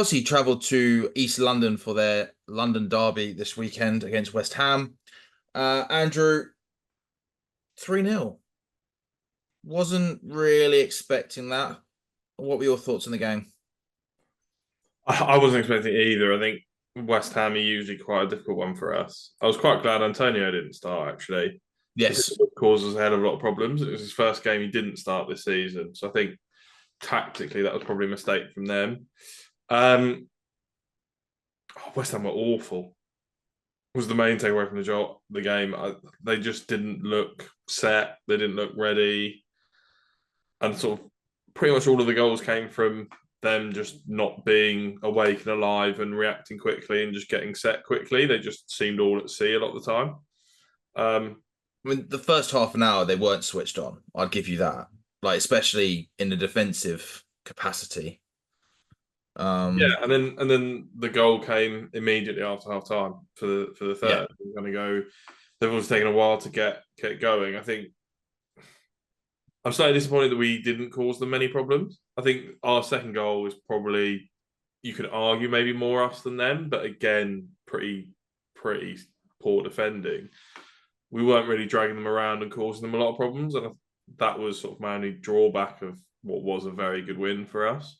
Chelsea travelled to East London for their London derby this weekend against West Ham. Andrew, 3-0. Wasn't really expecting that. What were your thoughts on the game? I wasn't expecting it either. I think West Ham are usually quite a difficult one for us. I was quite glad Antonio didn't start actually, because it Yes. would cause us a hell of a lot of problems. It was his first game he didn't start this season, so I think tactically that was probably a mistake from them. Um, West Ham were awful. Was the main takeaway from the game. They just didn't look set. They didn't look ready, and sort of pretty much all of the goals came from them just not being awake and alive and reacting quickly and just getting set quickly. They just seemed all at sea a lot of the time. Um, I mean, the first half an hour they weren't switched on. I'd give you that. Like, especially in the defensive capacity. yeah, Um, and then the goal came immediately after half time for the yeah. third. We're going to go. They've always taken a while to get going. I think I'm slightly disappointed that we didn't cause them many problems. I think our second goal was probably, you could argue, maybe more us than them, but again, pretty poor defending. We weren't really dragging them around and causing them a lot of problems, and that was sort of my only drawback of what was a very good win for us.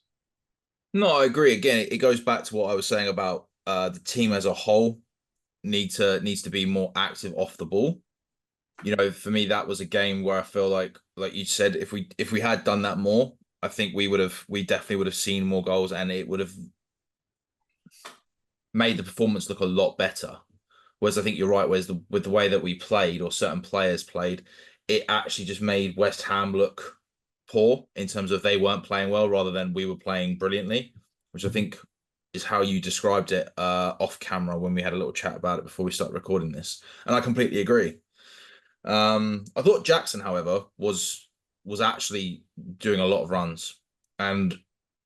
No, I agree. Again, it goes back to what I was saying about the team as a whole needs to be more active off the ball. For me, that was a game where I feel like you said, if we had done that more, I think we definitely would have seen more goals, and it would have made the performance look a lot better. Whereas I think you're right, whereas with the way that we played or certain players played, it actually just made West Ham look poor in terms of they weren't playing well rather than we were playing brilliantly, which I think is how you described it off camera when we had a little chat about it before we started recording this. And I completely agree. I thought Jackson, however, was actually doing a lot of runs, and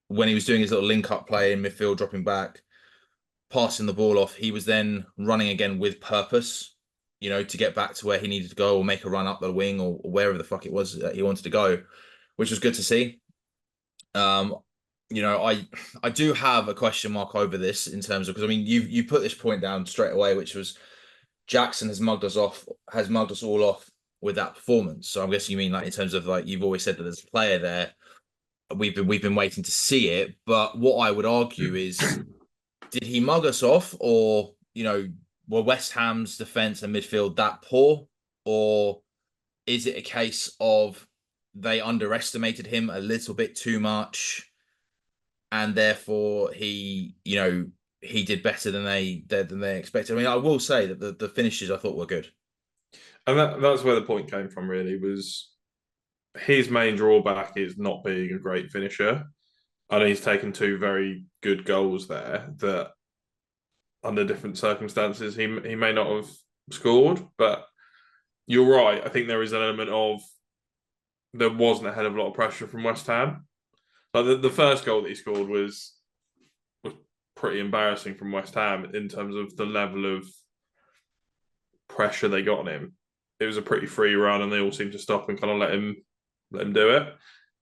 when he was doing his little link up play in midfield, dropping back, passing the ball off, he was then running again with purpose, to get back to where he needed to go or make a run up the wing or wherever the fuck it was that he wanted to go, which was good to see. Um, I do have a question mark over this in terms of because I mean you put this point down straight away, which was Jackson has mugged us all off with that performance. So I'm guessing you mean like in terms of like you've always said that there's a player there. We've been waiting to see it, but what I would argue is, did he mug us off, or were West Ham's defense and midfield that poor, or is it a case of they underestimated him a little bit too much, and therefore he did better than they expected? I mean, I will say that the finishes I thought were good. And that's where the point came from, really, was his main drawback is not being a great finisher. And he's taken two very good goals there that under different circumstances he may not have scored. But you're right. I think there is an element of there wasn't a hell of a lot of pressure from West Ham. Like the first goal that he scored was pretty embarrassing from West Ham in terms of the level of pressure they got on him. It was a pretty free run, and they all seemed to stop and kind of let him do it.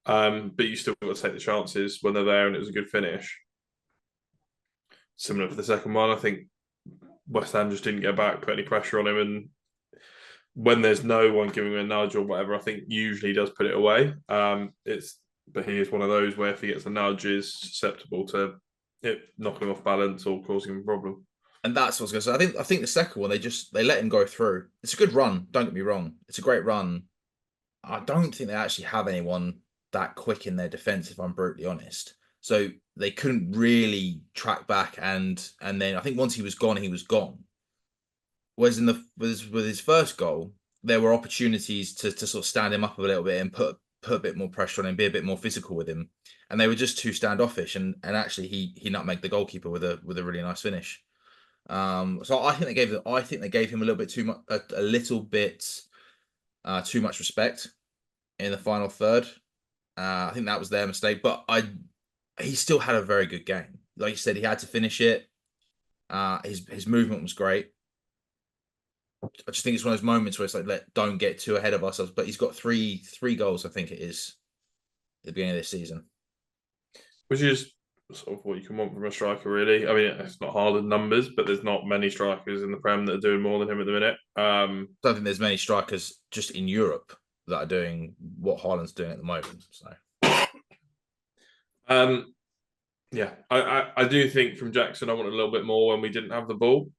But you still got to take the chances when they're there, and it was a good finish. Similar for the second one, I think West Ham just didn't get back, put any pressure on him, and when there's no one giving him a nudge or whatever, I think usually he does put it away. But he is one of those where if he gets a nudge, is susceptible to it knocking him off balance or causing him a problem. And that's what I was going to say. I think the second one they let him go through. It's a good run. Don't get me wrong. It's a great run. I don't think they actually have anyone that quick in their defense, if I'm brutally honest. So they couldn't really track back, and then I think once he was gone, he was gone. Whereas with his first goal, there were opportunities to sort of stand him up a little bit and put a bit more pressure on him, be a bit more physical with him, and they were just too standoffish. And actually, he nutmegged the goalkeeper with a really nice finish. So I think they gave him a little bit too much, a little bit too much respect in the final third. I think that was their mistake, but he still had a very good game. Like you said, he had to finish it. His movement was great. I just think it's one of those moments where it's like, don't get too ahead of ourselves. But he's got three goals, I think it is, at the beginning of this season. Which is sort of what you can want from a striker, really. I mean, it's not hard in numbers, but there's not many strikers in the Prem that are doing more than him at the minute. I don't think there's many strikers just in Europe that are doing what Haaland's doing at the moment. So um, yeah, I do think from Jackson, I wanted a little bit more when we didn't have the ball.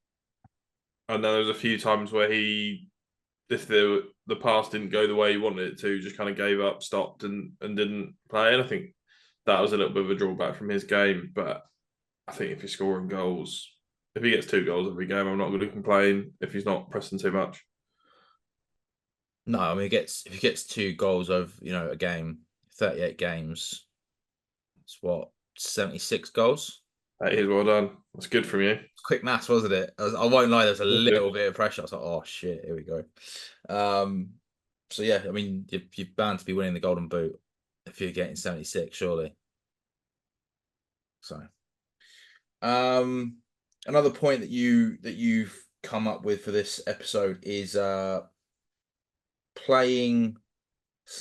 And then there was a few times where if the pass didn't go the way he wanted it to, just kind of gave up, stopped, and didn't play. And I think that was a little bit of a drawback from his game. But I think if he's scoring goals, if he gets 2 goals every game, I'm not going to complain if he's not pressing too much. no, I mean, if he gets 2 goals over a game, 38 games, it's what 76 goals. That is well done. That's good from you. Quick maths, wasn't it? I won't lie, there's a Good. little bit of pressure. I was like, oh shit, here we go. So yeah, I mean, you're bound to be winning the Golden Boot if you're getting 76, surely. So, another point that you've come up with for this episode is playing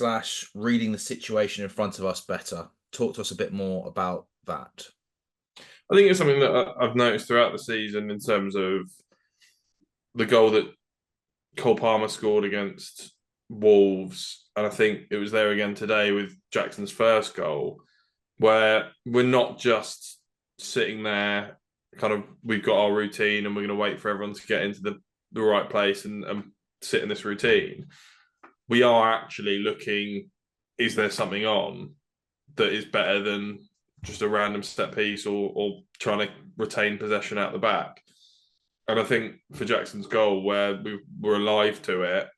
/ reading the situation in front of us better. Talk to us a bit more about that. I think it's something that I've noticed throughout the season in terms of the goal that Cole Palmer scored against Wolves, and I think it was there again today with Jackson's first goal, where we're not just sitting there, kind of we've got our routine and we're going to wait for everyone to get into the right place and sit in this routine. We are actually looking, is there something on that is better than just a random set piece or trying to retain possession out the back? And I think for Jackson's goal, where we were alive to it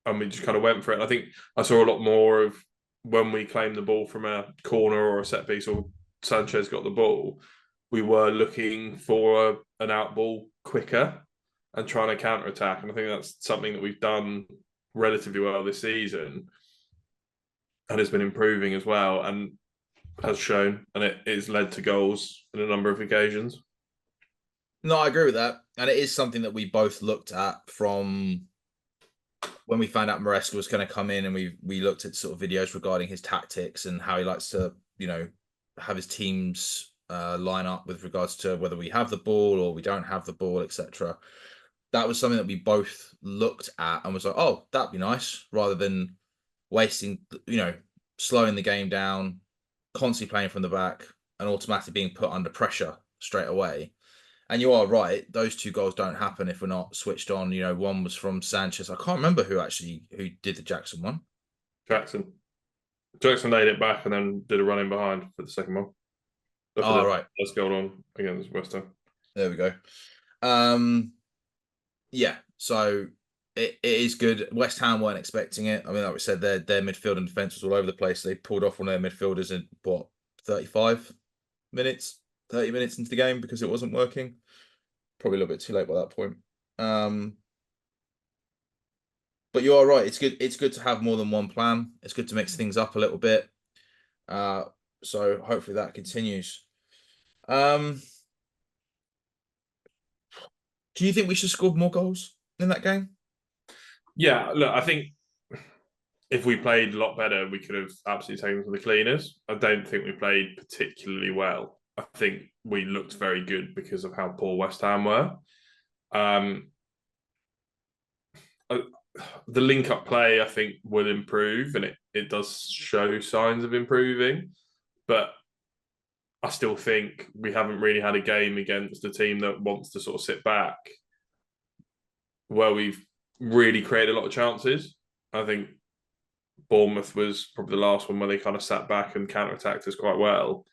and we just kind of went for it, I think I saw a lot more of when we claimed the ball from a corner or a set piece or Sanchez got the ball, we were looking for an out ball quicker and trying to counter attack. And I think that's something that we've done relatively well this season and has been improving as well and has shown, and it has led to goals in a number of occasions. No, I agree with that. And it is something that we both looked at from when we found out Maresca was going to come in, and we looked at sort of videos regarding his tactics and how he likes to, have his teams line up with regards to whether we have the ball or we don't have the ball, etc. That was something that we both looked at and was like, oh, that'd be nice, rather than wasting, slowing the game down, constantly playing from the back and automatically being put under pressure straight away. And you are right; those 2 goals don't happen if we're not switched on. One was from Sanchez. I can't remember who did the Jackson one. Jackson laid it back and then did a run in behind for the second one. Oh, right. Let's go on against West Ham. There we go. Yeah. So it is good. West Ham weren't expecting it. I mean, like we said, their midfield and defense was all over the place. They pulled off one of their midfielders in 35 minutes, 30 minutes into the game because it wasn't working. Probably a little bit too late by that point. But you are right. It's good. It's good to have more than one plan. It's good to mix things up a little bit. So hopefully that continues. Do you think we should score more goals in that game? Yeah, look, I think if we played a lot better, we could have absolutely taken them to the cleaners. I don't think we played particularly well. I think we looked very good because of how poor West Ham were. The link-up play, I think, will improve, and it does show signs of improving. But I still think we haven't really had a game against a team that wants to sort of sit back where we've really created a lot of chances. I think Bournemouth was probably the last one where they kind of sat back and counter-attacked us quite well.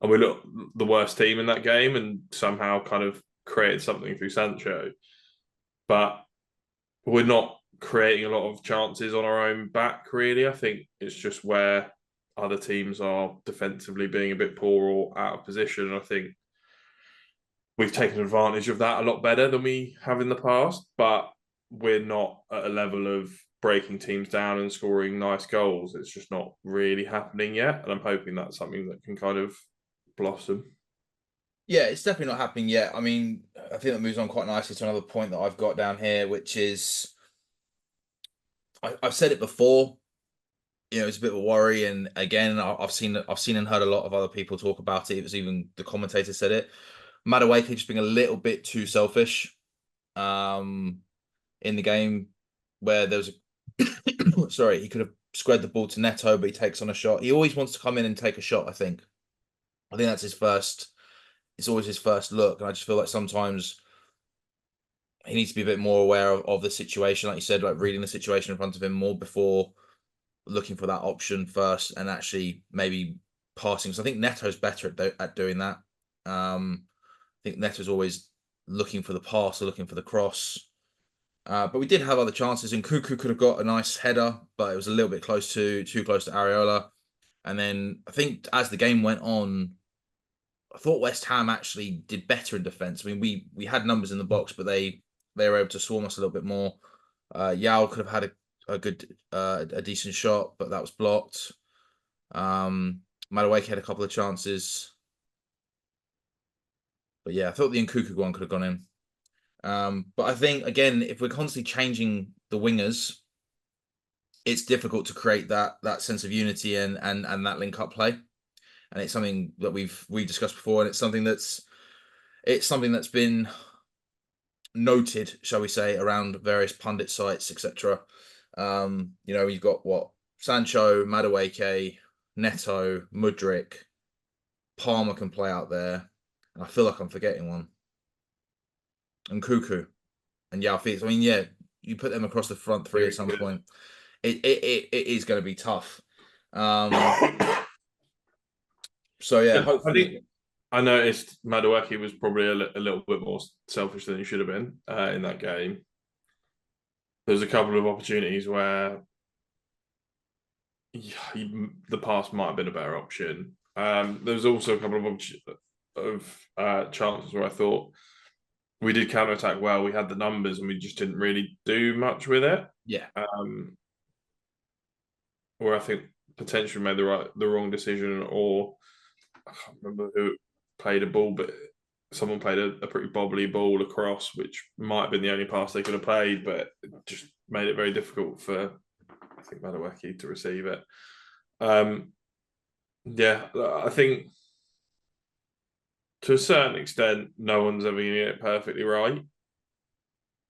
And we looked the worst team in that game and somehow kind of created something through Sancho. But we're not creating a lot of chances on our own back, really. I think it's just where other teams are defensively being a bit poor or out of position. And I think we've taken advantage of that a lot better than we have in the past, but we're not at a level of breaking teams down and scoring nice goals. It's just not really happening yet. And I'm hoping that's something that can kind of blossom. Yeah, it's definitely not happening yet. I mean, I think that moves on quite nicely to another point that I've got down here, which is I've said it before. it's a bit of a worry. And again, I've seen and heard a lot of other people talk about it. It was even the commentator said it. Madueke just being a little bit too selfish um, in the game, where there was a sorry, he could have squared the ball to Neto, but he takes on a shot. He always wants to come in and take a shot. I think that's his first. It's always his first look, and I just feel like sometimes he needs to be a bit more aware of the situation, like you said, like reading the situation in front of him more before looking for that option first, and actually maybe passing. So I think Neto's better at doing that. I think Neto's always looking for the pass or looking for the cross. But we did have other chances, and Cuckoo could have got a nice header, but it was a little bit too close to Areola. And then I think as the game went on, I thought West Ham actually did better in defence. I mean, we had numbers in the box, but they were able to swarm us a little bit more. Yao could have had a decent shot, but that was blocked. Madueke had a couple of chances, but yeah, I thought the Nkuku one could have gone in. But I think again, if we're constantly changing the wingers, it's difficult to create that sense of unity and that link up play. And it's something that we discussed before, and it's something that's been noted, shall we say, around various pundit sites, etc. You've got what Sancho, Madueke, Neto, Mudryk, Palmer can play out there, and I feel like I'm forgetting one. And Cuckoo and Yao Felix. I mean, yeah, you put them across the front three at some point. It is going to be tough. So yeah, I hopefully. think I noticed Madueke was probably a little bit more selfish than he should have been in that game. There's a couple of opportunities where the pass might have been a better option. There was also a couple of chances where I thought we did counter attack well. We had the numbers and we just didn't really do much with it. Yeah. Where I think potentially made the wrong decision, or I can't remember who played a ball, but someone played a pretty bobbly ball across, which might have been the only pass they could have played, but it just made it very difficult for, I think, Madueke to receive it. Yeah, I think to a certain extent, no one's ever going to get it perfectly right.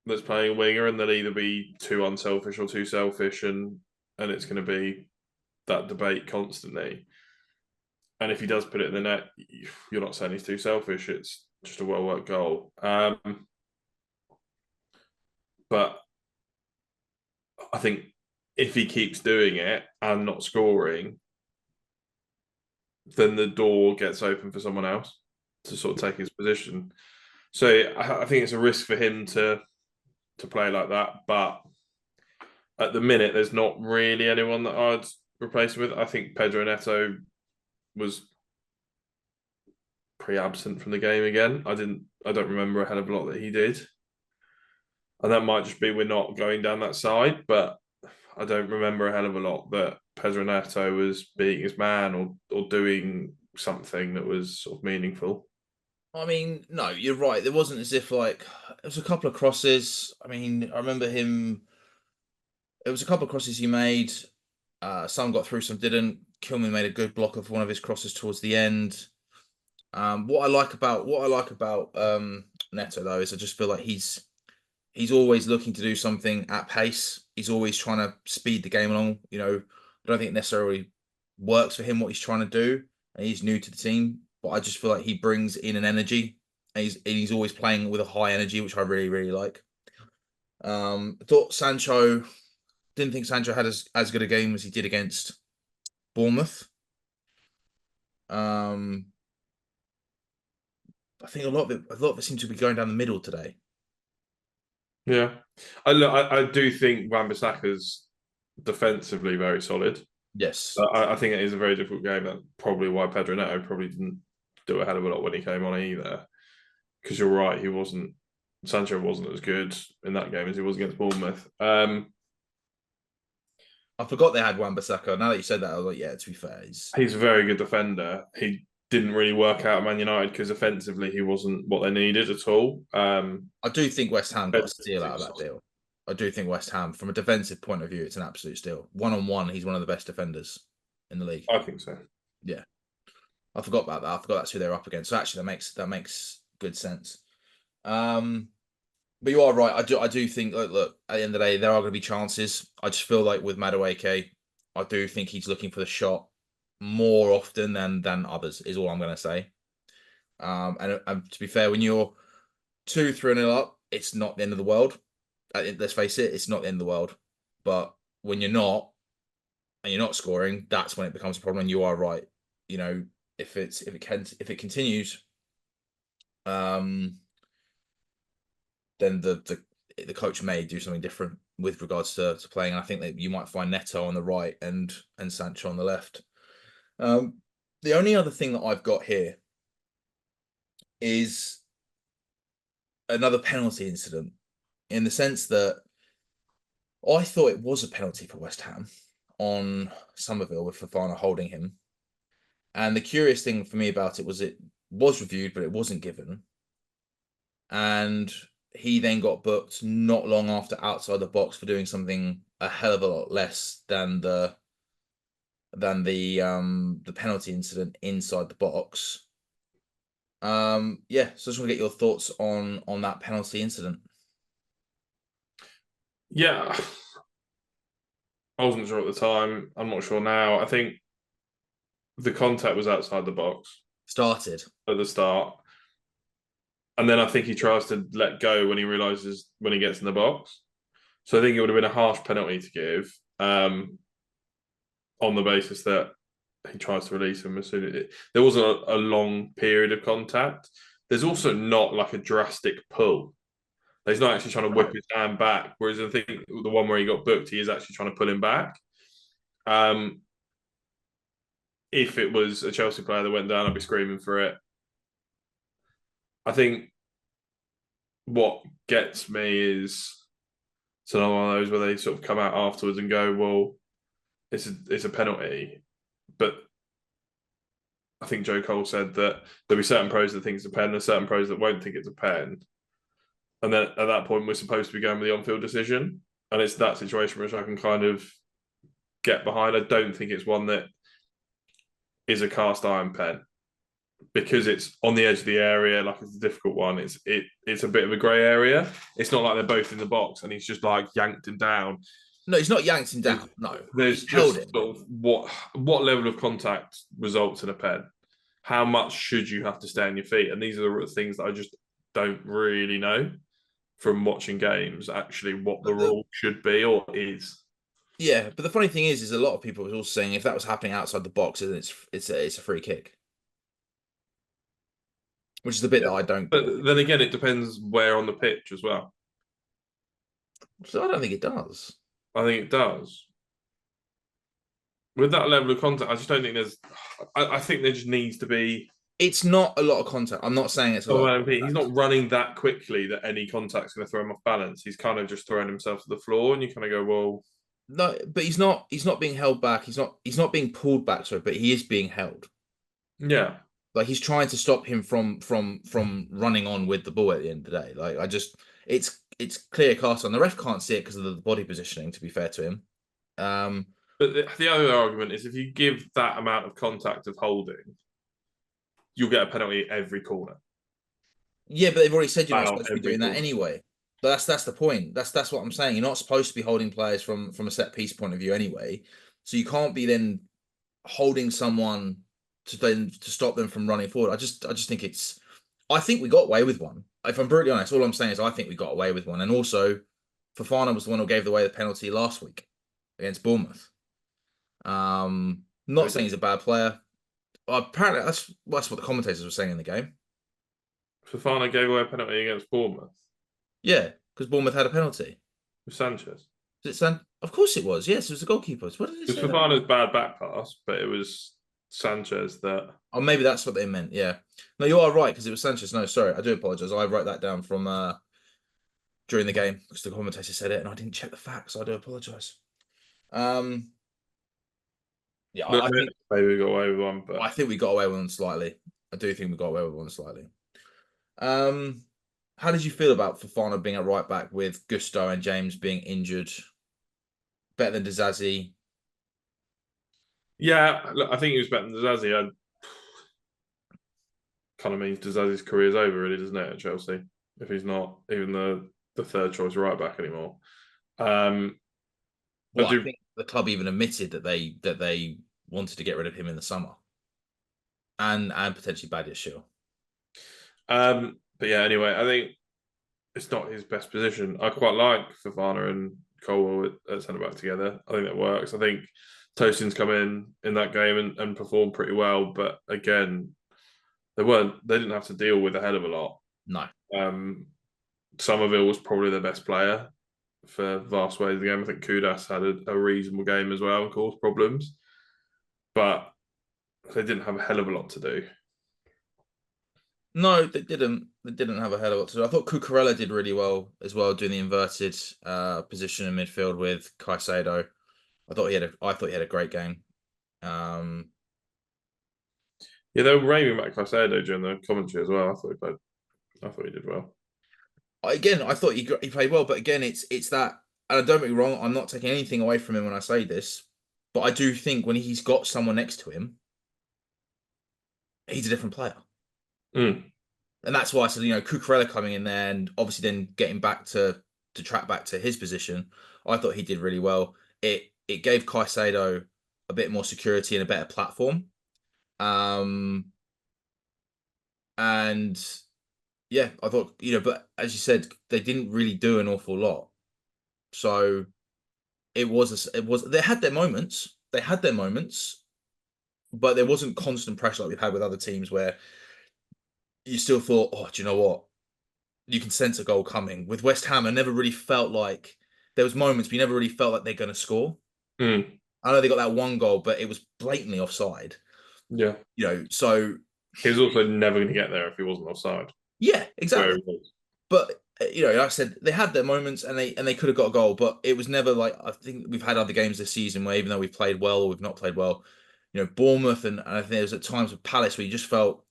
That's playing a winger, and they'll either be too unselfish or too selfish, and it's going to be that debate constantly. And if he does put it in the net, you're not saying he's too selfish. It's just a well worked goal. But I think if he keeps doing it and not scoring, then the door gets open for someone else to sort of take his position. So I think it's a risk for him to play like that. But at the minute, there's not really anyone that I'd replace him with. I think Pedro Neto was pretty absent from the game again. I don't remember a hell of a lot that he did. And that might just be we're not going down that side, but I don't remember a hell of a lot that Pedro Neto was beating his man or doing something that was sort of meaningful. I mean, no, you're right. There wasn't as if like it was a couple of crosses. I mean, I remember him. It was a couple of crosses he made. Some got through, some didn't. Kilman made a good block of one of his crosses towards the end. What I like about Neto though is I just feel like he's always looking to do something at pace. He's always trying to speed the game along. I don't think it necessarily works for him what he's trying to do, and he's new to the team. But I just feel like he brings in an energy, and he's always playing with a high energy, which I really really like. I thought Sancho didn't think Sancho had as good a game as he did against Bournemouth. Um, I think a lot of it seemed to be going down the middle today. Yeah, I do think Wan-Bissaka's defensively very solid. Yes, I think it is a very difficult game. That's probably why Pedro Neto probably didn't do a hell of a lot when he came on either. Because you're right, Sancho wasn't as good in that game as he was against Bournemouth. I forgot they had Wan-Bissaka. Now that you said that, I was like, yeah. To be fair, He's a very good defender. He didn't really work out at Man United because offensively he wasn't what they needed at all. I do think West Ham got a steal out of that deal. I do think West Ham, from a defensive point of view, it's an absolute steal. 1-on-1, he's one of the best defenders in the league. I think so. Yeah, I forgot about that. I forgot that's who they're up against. So actually, that makes good sense. But you are right. I do think. Look, at the end of the day, there are going to be chances. I just feel like with Madueke, I do think he's looking for the shot more often than others. Is all I'm going to say. And to be fair, when you're 2-3-0 up, it's not the end of the world. Let's face it, it's not the end of the world. But when you're not and you're not scoring, that's when it becomes a problem. And you are right. You know, if it continues, then the coach may do something different with regards to playing. And I think that you might find Neto on the right and Sancho on the left. The only other thing that I've got here is another penalty incident, in the sense that I thought it was a penalty for West Ham on Somerville with Fofana holding him. And the curious thing for me about it was reviewed, but it wasn't given. And he then got booked not long after outside the box for doing something a hell of a lot less than the penalty incident inside the box. Yeah, so I just want to get your thoughts on that penalty incident. Yeah, I wasn't sure at the time. I'm not sure now. I think the contact was outside the box Started. at the start. And then I think he tries to let go when he realizes when he gets in the box. So I think it would have been a harsh penalty to give, on the basis that he tries to release him as soon as there wasn't a long period of contact. There's also not like a drastic pull. He's not actually trying to whip his hand back. Whereas I think the one where he got booked, he is actually trying to pull him back. If it was a Chelsea player that went down, I'd be screaming for it. I think what gets me is it's another one of those where they sort of come out afterwards and go, "Well, it's a penalty," but I think Joe Cole said that there'll be certain pros that think it's a pen, there's certain pros that won't think it's a pen, and then at that point we're supposed to be going with the on-field decision, and it's that situation which I can kind of get behind. I don't think it's one that is a cast iron pen, because it's on the edge of the area, like it's a difficult one. It's a bit of a grey area. It's not like they're both in the box and he's just like yanked him down. No, he's not yanked him down. No, There's he held just him. sort of what level of contact results in a pen. How much should you have to stay on your feet? And these are the things that I just don't really know from watching games. Actually, what the rule should be or is. Yeah, but the funny thing is a lot of people are also saying if that was happening outside the box, then it's a free kick, which is the bit that I don't get. But then again, it depends where on the pitch as well. So I don't think it does. I think it does. With that level of contact, I just don't think there's. I think there just needs to be. It's not a lot of contact. I'm not saying it's a lot. He's not running that quickly that any contact's going to throw him off balance. He's kind of just throwing himself to the floor, and you kind of go, well, No, but he's not. He's not being held back. He's not being pulled back. Sorry, but he is being held. yeah. Like he's trying to stop him from running on with the ball at the end of the day. Like it's clear cast on. The ref can't see it because of the body positioning. To be fair to him, But the other argument is if you give that amount of contact of holding, you'll get a penalty every corner. yeah, but they've already said you're not Wow, supposed to be every doing that corner. anyway. But that's the point. That's what I'm saying. You're not supposed to be holding players from a set piece point of view anyway. So you can't be then holding someone to stop them from running forward. I just think it's. I think we got away with one. If I'm brutally honest, all I'm saying is I think we got away with one. And also, Fofana was the one who gave away the penalty last week against Bournemouth. Not saying he's a bad player. Apparently, that's what the commentators were saying in the game. Fofana gave away a penalty against Bournemouth Yeah, because Bournemouth had a penalty. with Sanchez. Did it stand? Of course it was. Yes, it was the goalkeeper. What did it It was say? Fofana's bad back pass, but it was Sanchez that. Oh, maybe that's what they meant. Yeah. No, you are right because it was Sanchez. No, sorry, I do apologize. I wrote that down from during the game because the commentator said it and I didn't check the facts. I do apologize. Yeah, I think Maybe we got away with one, but we got away with one slightly. I do think we got away with one slightly. And how did you feel about Fofana being at right back with Gusto and James being injured? Better than Dizazi. Yeah, look, I think he was better than Zazie. I kind of means Zazi's career's over, really, doesn't it, at Chelsea? If he's not even the third choice right back anymore. Um, I Well, I do. think the club even admitted that they wanted to get rid of him in the summer, and potentially Badiashile. But yeah, anyway, I think it's not his best position. I quite like Fofana and Colwell at centre back together. I think that works. I think Tosin's come in that game and performed pretty well, but again, they didn't have to deal with a hell of a lot. No, Um, Somerville was probably the best player for vast ways of the game. I think Kudus had a reasonable game as well and caused problems, but they didn't have a hell of a lot to do. no, they didn't. They didn't have a hell of a lot to do. I thought Cucurella did really well as well, doing the inverted position in midfield with Caicedo. I thought he had a great game. Um, Yeah, they were raving about Caicedo during the commentary as well. I thought he did well. again, I thought he played well, but again, it's that. And don't get me wrong, I'm not taking anything away from him when I say this, but I do think when he's got someone next to him, he's a different player. Mm, And that's why I said, Cucurella coming in there and obviously then getting back to track back to his position. I thought he did really well. It gave Caicedo a bit more security and a better platform. Um, and yeah, I thought, but as you said, they didn't really do an awful lot. So they had their moments. They had their moments, but there wasn't constant pressure like we've had with other teams where you still thought, oh, do you know what? You can sense a goal coming. With West Ham, I never really felt like there was moments, but you never really felt like they're going to score. mm, I know they got that one goal, but it was blatantly offside. yeah. So He was also never going to get there if he wasn't offside. yeah, Where exactly. he was. But like I said, they had their moments and they could have got a goal, but it was never like I think we've had other games this season where even though we've played well or we've not played well, Bournemouth and I think there was at times with Palace where you just felt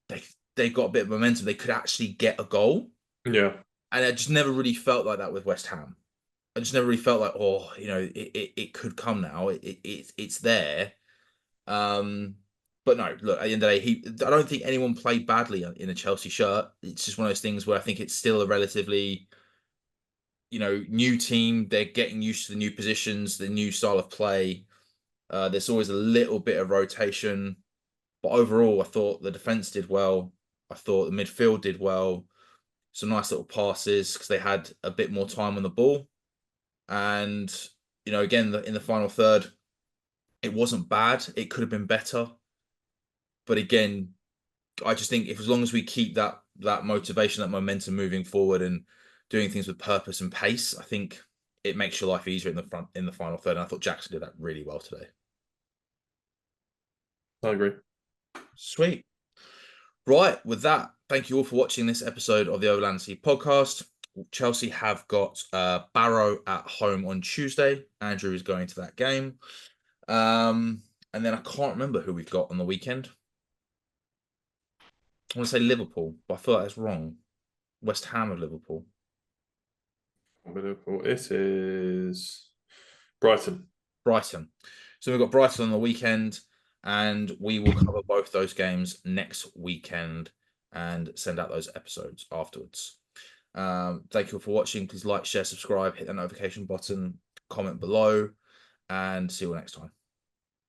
they they got a bit of momentum, they could actually get a goal, Yeah, and I just never really felt like that with West Ham. I just never really felt like, oh, it could come now. It's there. Um, but no, look, at the end of the day, I don't think anyone played badly in a Chelsea shirt. It's just one of those things where I think it's still a relatively, new team. They're getting used to the new positions, the new style of play. There's always a little bit of rotation, but overall, I thought the defense did well. I thought the midfield did well. Some nice little passes because they had a bit more time on the ball. And again, in the final third, it wasn't bad. It could have been better, but again, I just think if as long as we keep that motivation, that momentum moving forward, and doing things with purpose and pace, I think it makes your life easier in the final third. And I thought Jackson did that really well today. I agree. Sweet. Right, with that, thank you all for watching this episode of the Overland Sea podcast. Chelsea have got Barrow at home on Tuesday. Andrew is going to that game. And then I can't remember who we've got on the weekend. I want to say Liverpool, but I feel like that's wrong. West Ham of Liverpool. Liverpool. It is Brighton. Brighton. So we've got Brighton on the weekend, and we will cover both those games next weekend and send out those episodes afterwards. Thank you all for watching. Please like, share, subscribe, hit the notification button, comment below, and see you all next time.